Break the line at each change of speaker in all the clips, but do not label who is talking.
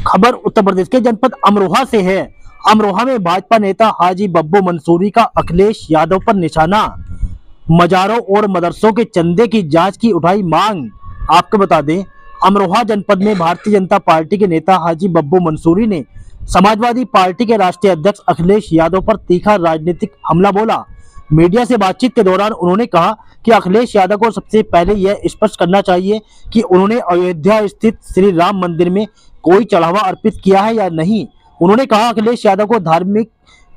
खबर उत्तर प्रदेश के जनपद अमरोहा से है। अमरोहा में भाजपा नेता हाजी बब्बू मंसूरी का अखिलेश यादव पर निशाना। मजारों और मदरसों के चंदे की जांच की उठाई मांग। आपको बता दें, अमरोहा जनपद में भारतीय जनता पार्टी के नेता हाजी बब्बू मंसूरी ने समाजवादी पार्टी के राष्ट्रीय अध्यक्ष अखिलेश यादव पर तीखा राजनीतिक हमला बोला। मीडिया से बातचीत के दौरान उन्होंने कहा कि अखिलेश यादव को सबसे पहले यह स्पष्ट करना चाहिए कि उन्होंने अयोध्या स्थित श्री राम मंदिर में कोई चढ़ावा अर्पित किया है या नहीं। उन्होंने कहा अखिलेश यादव को धार्मिक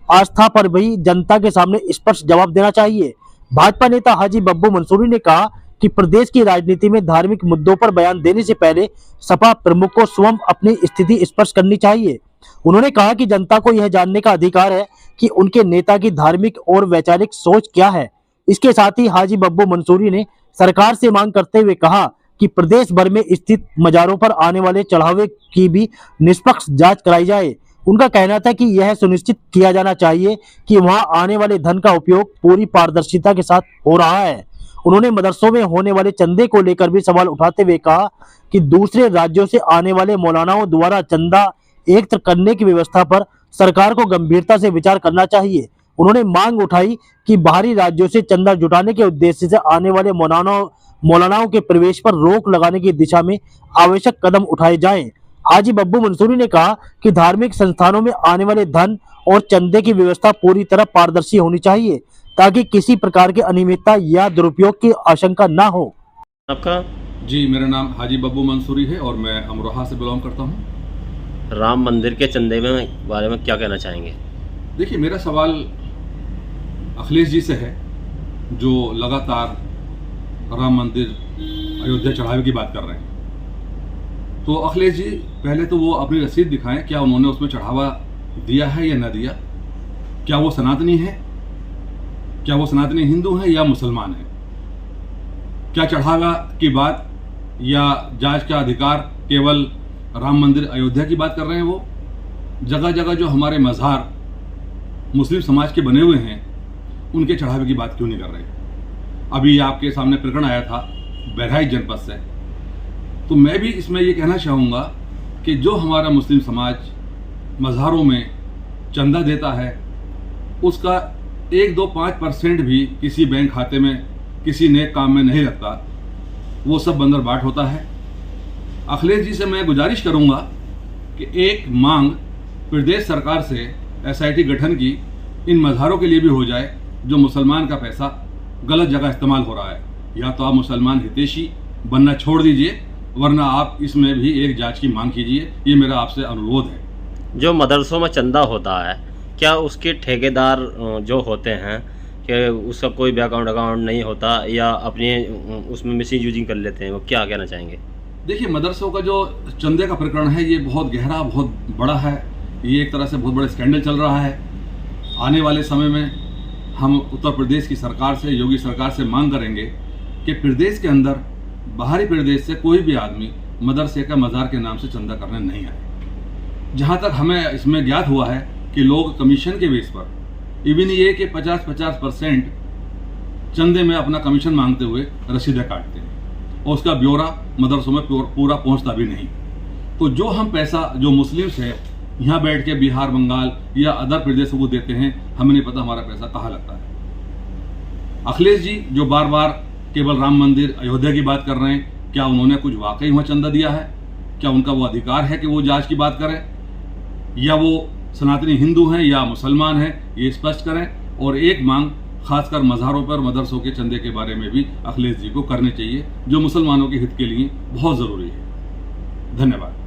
आस्था पर भी जनता के सामने स्पष्ट जवाब देना चाहिए। भाजपा नेता हाजी बब्बू मंसूरी ने कहा कि प्रदेश की राजनीति में धार्मिक मुद्दों पर बयान देने से पहले सपा प्रमुख को स्वयं अपनी स्थिति स्पष्ट करनी चाहिए। उन्होंने कहा कि जनता को यह जानने का अधिकार है कि उनके नेता की धार्मिक और वैचारिक सोच क्या है। इसके साथ ही हाजी बब्बू मंसूरी ने सरकार से मांग करते हुए कहा कि प्रदेश भर में स्थित मजारों पर आने वाले चढ़ावे की भी निष्पक्ष जांच कराई जाए। उनका कहना था कि यह सुनिश्चित किया जाना चाहिए कि वहां आने वाले धन का उपयोग पूरी पारदर्शिता के साथ हो रहा है। उन्होंने मदरसों में होने वाले चंदे को लेकर भी सवाल उठाते हुए कहा कि दूसरे राज्यों से आने वाले मौलानाओं द्वारा चंदा एकत्र करने की व्यवस्था पर सरकार को गंभीरता से विचार करना चाहिए। उन्होंने मांग उठाई कि बाहरी राज्यों से चंदा जुटाने के उद्देश्य से आने वाले मौलानाओं के प्रवेश पर रोक लगाने की दिशा में आवश्यक कदम उठाए जाएं। हाजी बब्बू मंसूरी ने कहा कि धार्मिक संस्थानों में आने वाले धन और चंदे की व्यवस्था पूरी तरह पारदर्शी होनी चाहिए ताकि किसी प्रकार की अनियमितता या दुरुपयोग की आशंका न हो।
आपका?
जी, मेरा नाम हाजी बब्बू मंसूरी है और मैं अमरोहा से बिलोंग करता हूँ।
राम मंदिर के चंदे में बारे में क्या कहना चाहेंगे?
देखिए, मेरा सवाल अखिलेश जी से है जो लगातार राम मंदिर अयोध्या चढ़ावे की बात कर रहे हैं। तो अखिलेश जी, पहले तो वो अपनी रसीद दिखाएं, क्या उन्होंने उसमें चढ़ावा दिया है या न दिया। क्या वो सनातनी है, क्या वो सनातनी हिंदू है या मुसलमान है। क्या चढ़ावा की बात या जांच का अधिकार केवल राम मंदिर अयोध्या की बात कर रहे हैं। वो जगह जगह जो हमारे मज़ार मुस्लिम समाज के बने हुए हैं उनके चढ़ावे की बात क्यों नहीं कर रहे। अभी आपके सामने प्रकरण आया था बहराइच जनपद से। तो मैं भी इसमें ये कहना चाहूँगा कि जो हमारा मुस्लिम समाज मज़ारों में चंदा देता है उसका 1-2-5% भी किसी बैंक खाते में किसी नेक काम में नहीं लगता, वो सब बंदरबाट होता है। अखिलेश जी से मैं गुजारिश करूंगा कि एक मांग प्रदेश सरकार से SIT गठन की इन मज़ारों के लिए भी हो जाए जो मुसलमान का पैसा गलत जगह इस्तेमाल हो रहा है। या तो आप मुसलमान हितैषी बनना छोड़ दीजिए, वरना आप इसमें भी एक जांच की मांग कीजिए। ये मेरा आपसे अनुरोध है।
जो मदरसों में चंदा होता है, क्या उसके ठेकेदार जो होते हैं कि उसका कोई बैकग्राउंड अकाउंट नहीं होता या अपने उसमें मिस यूजिंग कर लेते हैं, वो क्या कहना चाहेंगे?
देखिए, मदरसों का जो चंदे का प्रकरण है ये बहुत गहरा, बहुत बड़ा है। ये एक तरह से बहुत बड़ा स्कैंडल चल रहा है। आने वाले समय में हम उत्तर प्रदेश की सरकार से, योगी सरकार से मांग करेंगे कि प्रदेश के अंदर बाहरी प्रदेश से कोई भी आदमी मदरसे का मज़ार के नाम से चंदा करने नहीं आए। जहाँ तक हमें इसमें ज्ञात हुआ है कि लोग कमीशन के बेस पर इवन ये कि 50-50% चंदे में अपना कमीशन मांगते हुए रसीदें काटते हैं और उसका ब्यौरा मदरसों में पूरा पहुंचता भी नहीं। तो जो हम पैसा जो मुस्लिम्स है यहाँ बैठ के बिहार, बंगाल या अदर प्रदेशों को देते हैं, हमें नहीं पता हमारा पैसा कहाँ लगता है। अखिलेश जी जो बार बार केवल राम मंदिर अयोध्या की बात कर रहे हैं, क्या उन्होंने कुछ वाकई वहाँ चंदा दिया है? क्या उनका वो अधिकार है कि वो जांच की बात करें, या वो सनातनी हिंदू हैं या मुसलमान हैं, ये स्पष्ट करें। और एक मांग खासकर मज़ारों पर मदरसों के चंदे के बारे में भी अखिलेश जी को करने चाहिए, जो मुसलमानों के हित के लिए बहुत ज़रूरी है। धन्यवाद।